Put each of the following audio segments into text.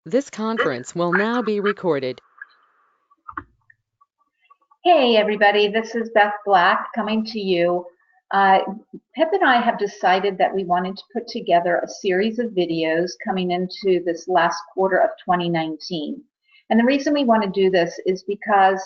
This conference will now be recorded. Hey everybody, this is Beth Black coming to you. Pip and I have decided that we wanted to put together a series of videos coming into this last quarter of 2019. And the reason we want to do this is because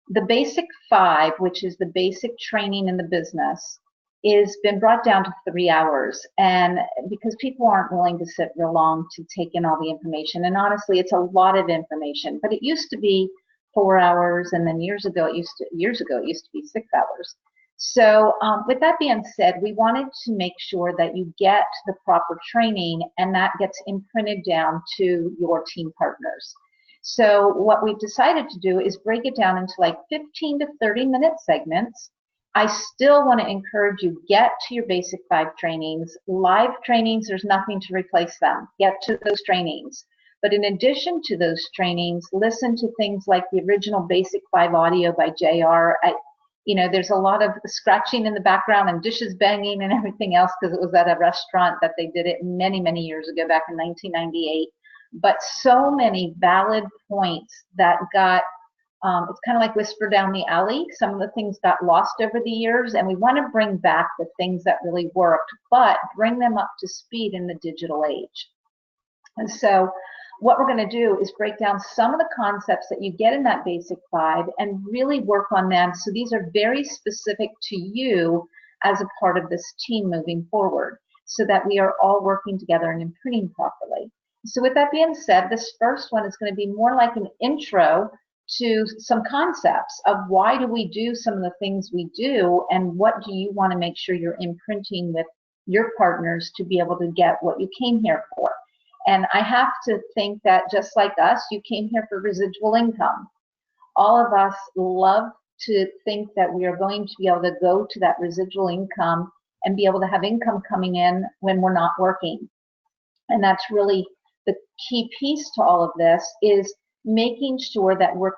the Basic 5, which is the basic training in the business, is been brought down to 3 hours. And because people aren't willing to sit real long to take in all the information, and honestly, it's a lot of information, but it used to be 4 hours, and then years ago it used to be 6 hours. So with that being said, we wanted to make sure that you get the proper training and that gets imprinted down to your team partners. So what we've decided to do is break it down into like 15 to 30-minute segments. I still want to encourage you, get to your Basic 5 trainings. Live trainings, there's nothing to replace them. Get to those trainings. But in addition to those trainings, listen to things like the original Basic 5 audio by JR. There's a lot of scratching in the background and dishes banging and everything else because it was at a restaurant that they did it many, many years ago, back in 1998. But so many valid points that got, it's kind of like whisper down the alley. Some of the things got lost over the years, and we want to bring back the things that really worked, but bring them up to speed in the digital age. And so what we're going to do is break down some of the concepts that you get in that Basic 5 and really work on them. So these are very specific to you as a part of this team moving forward, so that we are all working together and imprinting properly. So with that being said, this first one is going to be more like an intro to some concepts of why do we do some of the things we do, and what do you want to make sure you're imprinting with your partners to be able to get what you came here for. And I have to think that just like us, you came here for residual income. All of us love to think that we are going to be able to go to that residual income and be able to have income coming in when we're not working. And that's really the key piece to all of this, is making sure that we're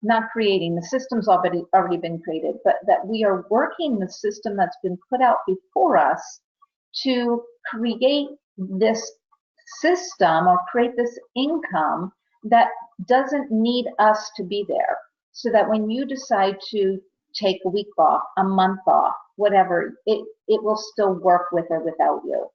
not creating, the system's already been created, but that we are working the system that's been put out before us to create this system or create this income that doesn't need us to be there, so that when you decide to take a week off, a month off, whatever, it will still work with or without you.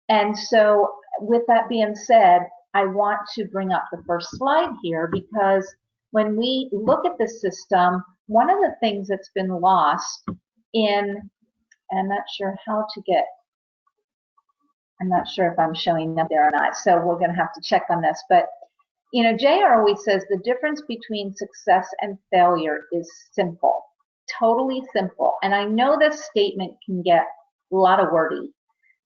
And so with that being said, I want to bring up the first slide here, because when we look at the system, one of the things that's been lost in, and I'm not sure if I'm showing up there or not, so we're going to have to check on this. But, JR always says the difference between success and failure is simple, totally simple. And I know this statement can get a lot of wordy,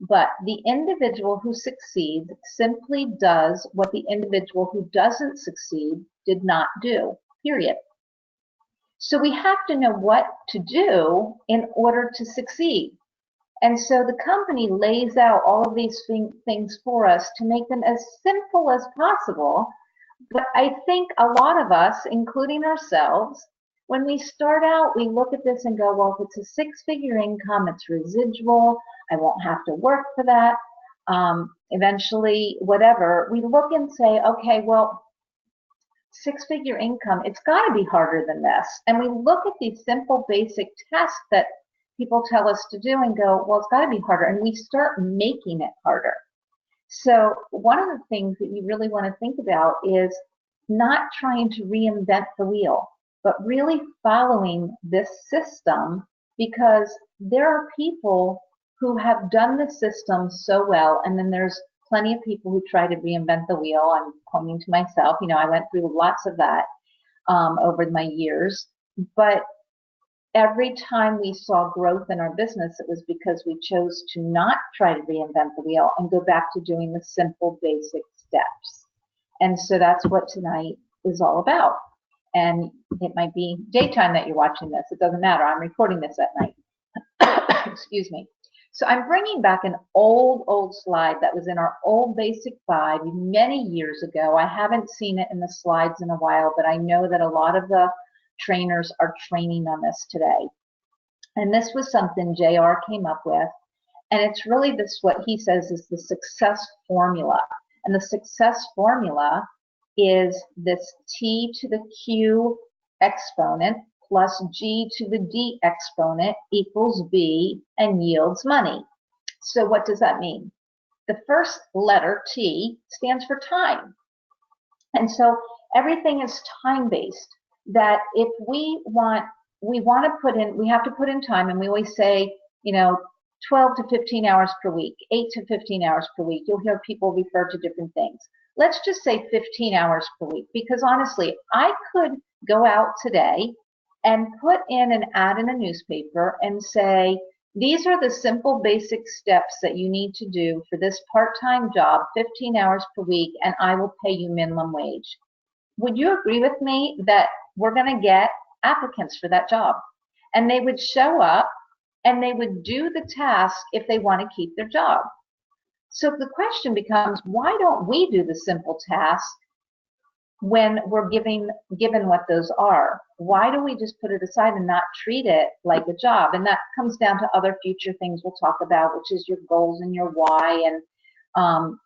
but the individual who succeeds simply does what the individual who doesn't succeed did not do, period. So we have to know what to do in order to succeed. And so the company lays out all of these things for us to make them as simple as possible. But I think a lot of us, including ourselves, when we start out, we look at this and go, well, if it's a six-figure income, it's residual, I won't have to work for that. Eventually, whatever, we look and say, okay, well, six-figure income, it's got to be harder than this. And we look at these simple, basic tests that people tell us to do and go, well, it's got to be harder. And we start making it harder. So one of the things that you really want to think about is not trying to reinvent the wheel, but really following this system, because there are people who have done the system so well, and then there's plenty of people who try to reinvent the wheel. I'm pointing to myself. I went through lots of that over my years, but every time we saw growth in our business, it was because we chose to not try to reinvent the wheel and go back to doing the simple, basic steps. And so that's what tonight is all about. And it might be daytime that you're watching this. It doesn't matter. I'm recording this at night. Excuse me. So I'm bringing back an old slide that was in our old Basic 5 many years ago. I haven't seen it in the slides in a while, but I know that a lot of the trainers are training on this today. And this was something JR came up with. And it's really this, what he says is the success formula. And the success formula is this T to the Q exponent plus G to the D exponent equals B and yields money. So what does that mean? The first letter, T, stands for time. And so everything is time-based, that if we want to put in, we have to put in time, and we always say, 12 to 15 hours per week, 8 to 15 hours per week. You'll hear people refer to different things. Let's just say 15 hours per week, because honestly, I could go out today and put in an ad in a newspaper and say, these are the simple basic steps that you need to do for this part-time job, 15 hours per week, and I will pay you minimum wage. Would you agree with me that we're going to get applicants for that job? And they would show up and they would do the task if they want to keep their job. So the question becomes, why don't we do the simple task when we're given what those are? Why do we just put it aside and not treat it like a job? And that comes down to other future things we'll talk about, which is your goals and your why, and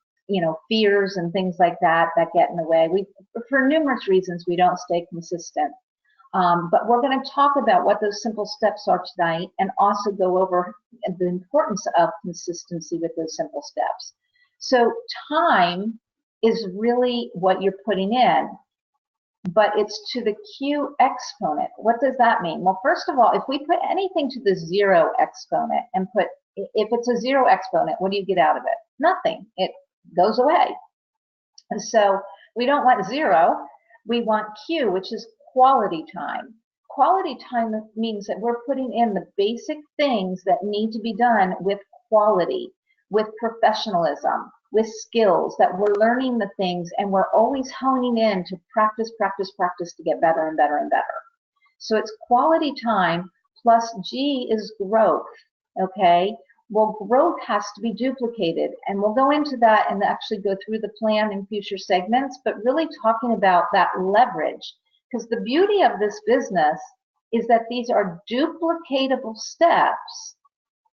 fears and things like that get in the way. For numerous reasons, we don't stay consistent. But we're going to talk about what those simple steps are tonight, and also go over the importance of consistency with those simple steps. So time is really what you're putting in, but it's to the Q exponent. What does that mean? Well, first of all, if we put anything to the 0 exponent and if it's a 0 exponent, what do you get out of it? Nothing. It goes away. And so we don't want 0. We want Q, which is quality time. Quality time means that we're putting in the basic things that need to be done with quality, with professionalism, with skills, that we're learning the things and we're always honing in to practice to get better and better and better. So it's quality time plus G is growth, okay? Well, growth has to be duplicated, and we'll go into that and actually go through the plan in future segments, but really talking about that leverage. Because the beauty of this business is that these are duplicatable steps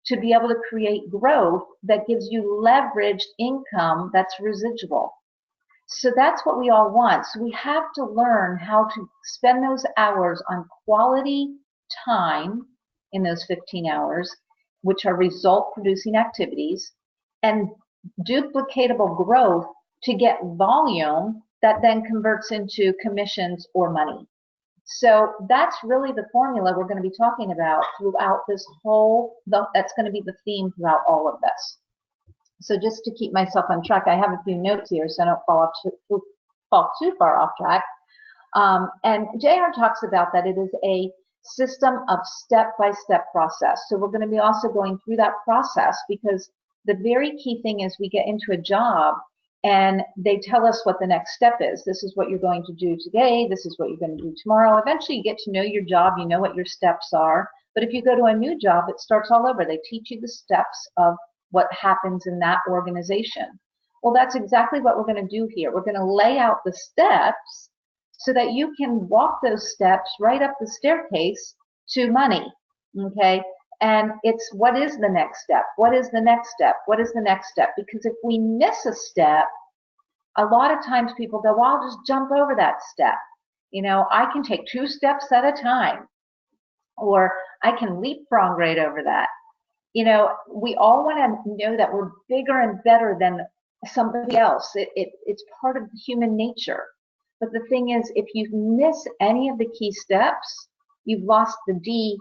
to be able to create growth that gives you leveraged income that's residual. So that's what we all want. So we have to learn how to spend those hours on quality time in those 15 hours, which are result-producing activities, and duplicatable growth to get volume that then converts into commissions or money. So that's really the formula we're going to be talking about throughout this that's going to be the theme throughout all of this. So just to keep myself on track, I have a few notes here so I don't fall too far off track. And JR talks about that it is a system of step-by-step process. So we're going to be also going through that process, because the very key thing is we get into a job and they tell us what the next step is. This is what you're going to do today. This is what you're going to do tomorrow. Eventually you get to know your job. You know what your steps are. But if you go to a new job, it starts all over. They teach you the steps of what happens in that organization. Well, that's exactly what we're going to do here. We're going to lay out the steps so that you can walk those steps right up the staircase to money, okay? And it's, what is the next step? What is the next step? What is the next step? Because if we miss a step, a lot of times people go, well, I'll just jump over that step. I can take 2 steps at a time, or I can leapfrog right over that. We all want to know that we're bigger and better than somebody else. It's part of human nature. But the thing is, if you miss any of the key steps, you've lost the D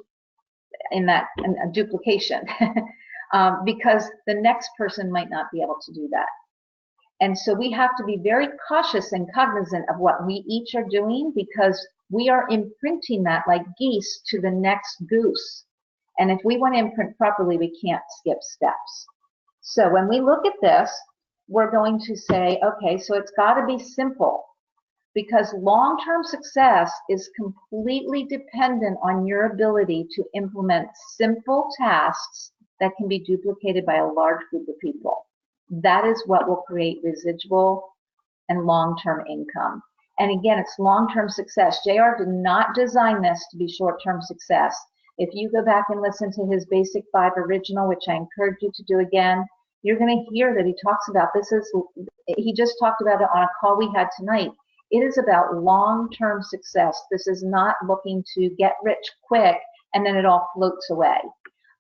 in that duplication, because the next person might not be able to do that. And so we have to be very cautious and cognizant of what we each are doing, because we are imprinting that like geese to the next goose. And if we want to imprint properly, we can't skip steps. So when we look at this, we're going to say, okay, so it's got to be simple, because long-term success is completely dependent on your ability to implement simple tasks that can be duplicated by a large group of people. That is what will create residual and long-term income. And again, it's long-term success. JR did not design this to be short-term success. If you go back and listen to his Basic 5 original, which I encourage you to do again, You're going to hear that he talks about he just talked about it on a call we had tonight. It is about long-term success. This is not looking to get rich quick and then it all floats away.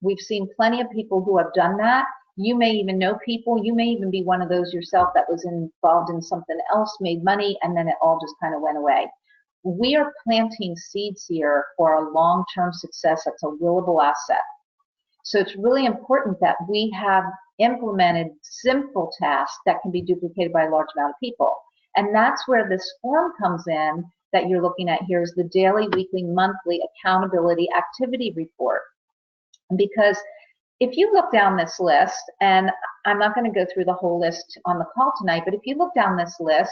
We've seen plenty of people who have done that. You may even know people, you may even be one of those yourself that was involved in something else, made money, and then it all just kind of went away. We are planting seeds here for a long-term success that's a willable asset. So it's really important that we have implemented simple tasks that can be duplicated by a large amount of people. And that's where this form comes in that you're looking at here is the daily, weekly, monthly accountability activity report. Because if you look down this list, and I'm not going to go through the whole list on the call tonight, but if you look down this list,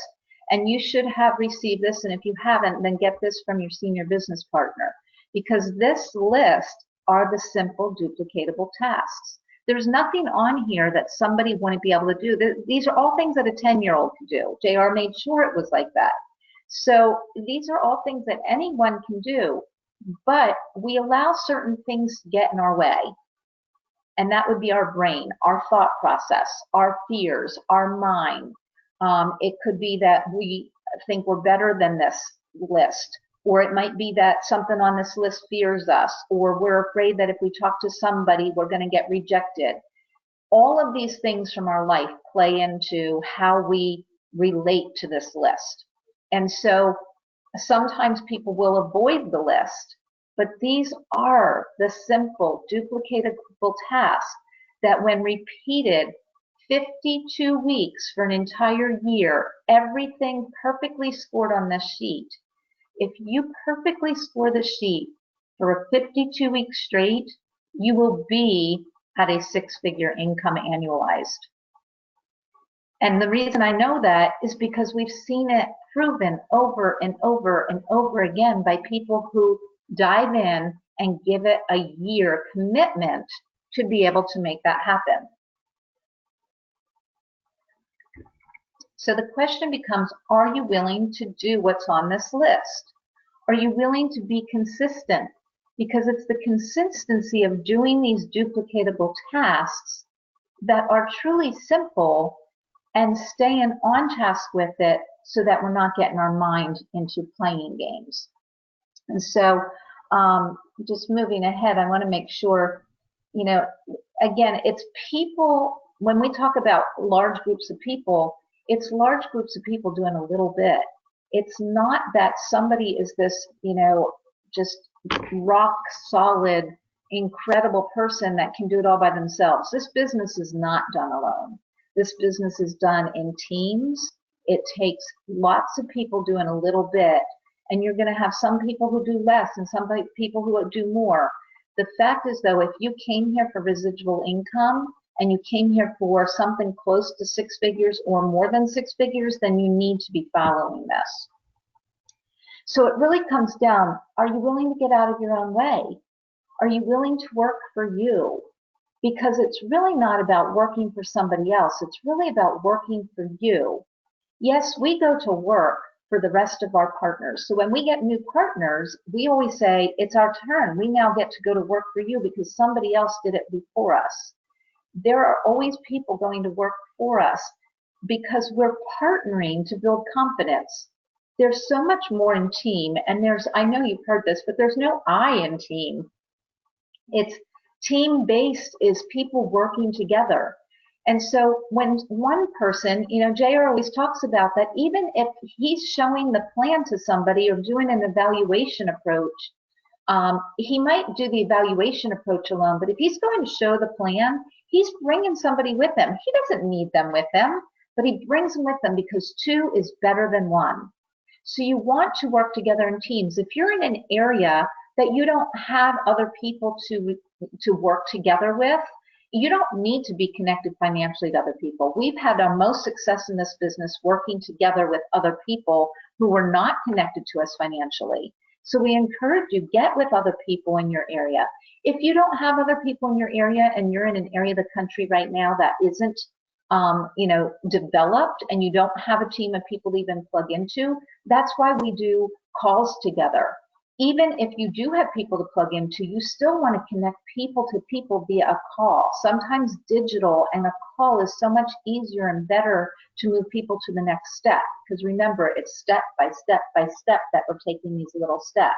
and you should have received this, and if you haven't, then get this from your senior business partner, because this list are the simple duplicatable tasks. There's nothing on here that somebody wouldn't be able to do. These are all things that a 10-year-old could do. JR made sure it was like that. So these are all things that anyone can do, but we allow certain things to get in our way. And that would be our brain, our thought process, our fears, our mind. It could be that we think we're better than this list, or it might be that something on this list fears us, or we're afraid that if we talk to somebody, we're going to get rejected. All of these things from our life play into how we relate to this list. And so sometimes people will avoid the list, but these are the simple, duplicatable tasks that when repeated 52 weeks for an entire year, everything perfectly scored on this sheet. If you perfectly score the sheet for a 52 weeks straight, you will be at a six-figure income annualized. And the reason I know that is because we've seen it proven over and over and over again by people who dive in and give it a year commitment to be able to make that happen. So the question becomes, are you willing to do what's on this list? Are you willing to be consistent? Because it's the consistency of doing these duplicatable tasks that are truly simple and staying on task with it so that we're not getting our mind into playing games. And so just moving ahead, I want to make sure, again, it's people, when we talk about large groups of people, it's large groups of people doing a little bit. It's not that somebody is this, just rock solid, incredible person that can do it all by themselves. This business is not done alone. This business is done in teams. It takes lots of people doing a little bit, and you're going to have some people who do less and some people who do more. The fact is, though, if you came here for residual income and you came here for something close to six figures or more than six figures, then you need to be following this. So it really comes down, are you willing to get out of your own way? Are you willing to work for you? Because it's really not about working for somebody else. It's really about working for you. Yes, we go to work for the rest of our partners. So when we get new partners, we always say, it's our turn. We now get to go to work for you because somebody else did it before us. There are always people going to work for us because we're partnering to build confidence. There's so much more in team, and I know you've heard this, but there's no I in team. It's team-based is people working together. And so when one person, JR always talks about that, even if he's showing the plan to somebody or doing an evaluation approach, he might do the evaluation approach alone, but if he's going to show the plan, he's bringing somebody with him. He doesn't need them with him, but he brings them with him because two is better than one. So you want to work together in teams. If you're in an area that you don't have other people to work together with, you don't need to be connected financially to other people. We've had our most success in this business working together with other people who were not connected to us financially. So we encourage you, get with other people in your area. If you don't have other people in your area and you're in an area of the country right now that isn't developed and you don't have a team of people to even plug into, that's why we do calls together. Even if you do have people to plug into, you still want to connect people to people via a call. Sometimes digital and a call is so much easier and better to move people to the next step. Because remember, it's step by step by step that we're taking these little steps.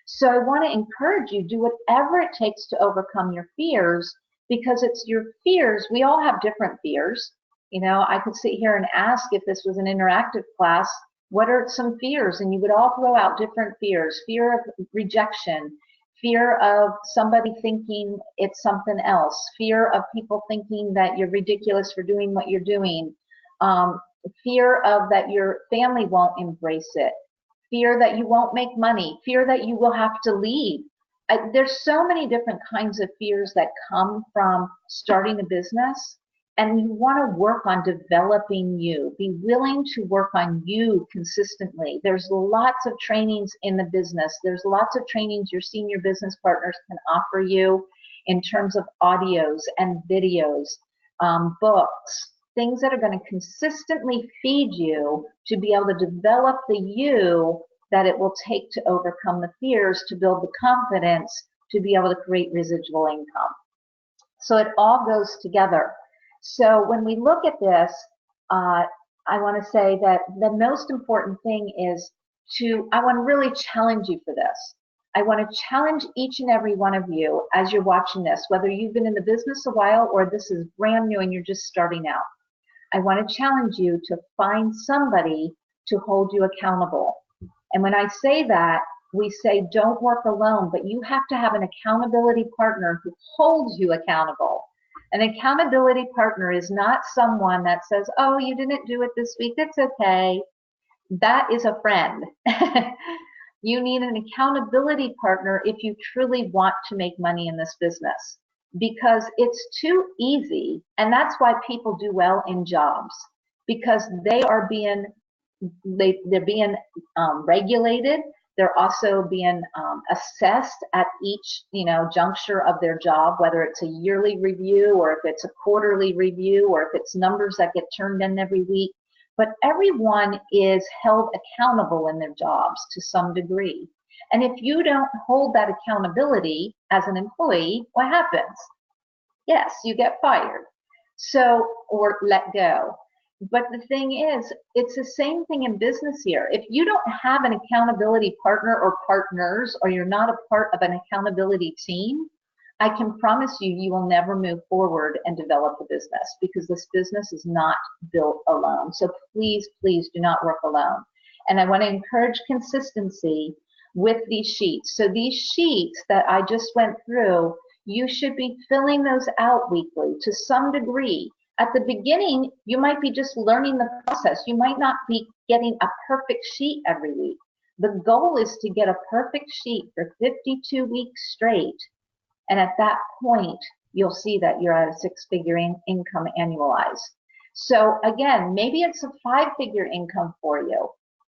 So I want to encourage you, do whatever it takes to overcome your fears, because it's your fears. We all have different fears. You know, I could sit here and ask, if this was an interactive class, what are some fears? And you would all throw out different fears. Fear of rejection, fear of somebody thinking it's something else, fear of people thinking that you're ridiculous for doing what you're doing, fear of that your family won't embrace it, fear that you won't make money, fear that you will have to leave. There's so many different kinds of fears that come from starting a business. And you want to work on developing you. Be willing to work on you consistently. There's lots of trainings in the business. There's lots of trainings your senior business partners can offer you in terms of audios and videos, books, things that are going to consistently feed you to be able to develop the you that it will take to overcome the fears, to build the confidence, to be able to create residual income. So it all goes together. So when we look at this, I want to say that the most important thing is I want to really challenge you for this. I want to challenge each and every one of you as you're watching this, whether you've been in the business a while or this is brand new and you're just starting out. I want to challenge you to find somebody to hold you accountable. And when I say that, we say don't work alone, but you have to have an accountability partner who holds you accountable. An accountability partner is not someone that says, oh, you didn't do it this week, it's okay. That is a friend. You need an accountability partner if you truly want to make money in this business, because it's too easy. And that's why people do well in jobs, because they're being regulated. They're also being assessed at each, juncture of their job, whether it's a yearly review or if it's a quarterly review or if it's numbers that get turned in every week. But everyone is held accountable in their jobs to some degree. And if you don't hold that accountability as an employee, what happens? Yes, you get fired. So, or let go. But the thing is, it's the same thing in business here. If you don't have an accountability partner or partners, or you're not a part of an accountability team, I can promise you, you will never move forward and develop a business, because this business is not built alone. So please, please do not work alone. And I want to encourage consistency with these sheets. So these sheets that I just went through, you should be filling those out weekly to some degree. At the beginning, you might be just learning the process. You might not be getting a perfect sheet every week. The goal is to get a perfect sheet for 52 weeks straight. And at that point, you'll see that you're at a six-figure income annualized. So again, maybe it's a five-figure income for you.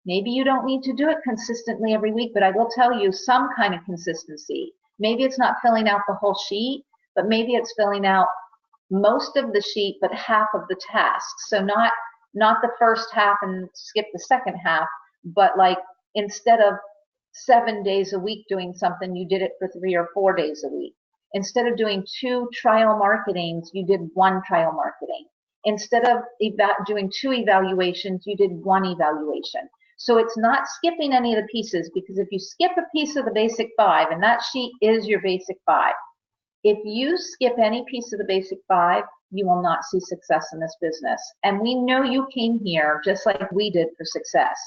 Maybe you don't need to do it consistently every week, but I will tell you some kind of consistency. Maybe it's not filling out the whole sheet, but maybe it's filling out most of the sheet, but half of the tasks. So not the first half and skip the second half, but like instead of 7 days a week doing something, you did it for 3 or 4 days a week. Instead of doing 2 trial marketings, you did 1 trial marketing. Instead of doing 2 evaluations, you did 1 evaluation. So it's not skipping any of the pieces, because if you skip a piece of the basic 5, and that sheet is your basic 5, if you skip any piece of the basic 5, you will not see success in this business. And we know you came here just like we did for success.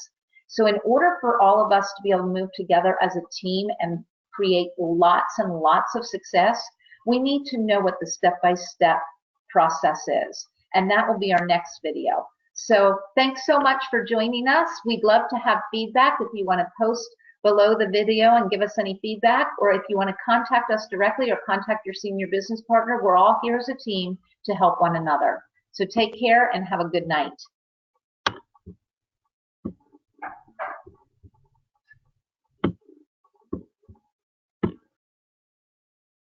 So in order for all of us to be able to move together as a team and create lots and lots of success, we need to know what the step-by-step process is. And that will be our next video. So thanks so much for joining us. We'd love to have feedback. If you want to post below the video and give us any feedback, or if you want to contact us directly or contact your senior business partner, we're all here as a team to help one another. So take care and have a good night.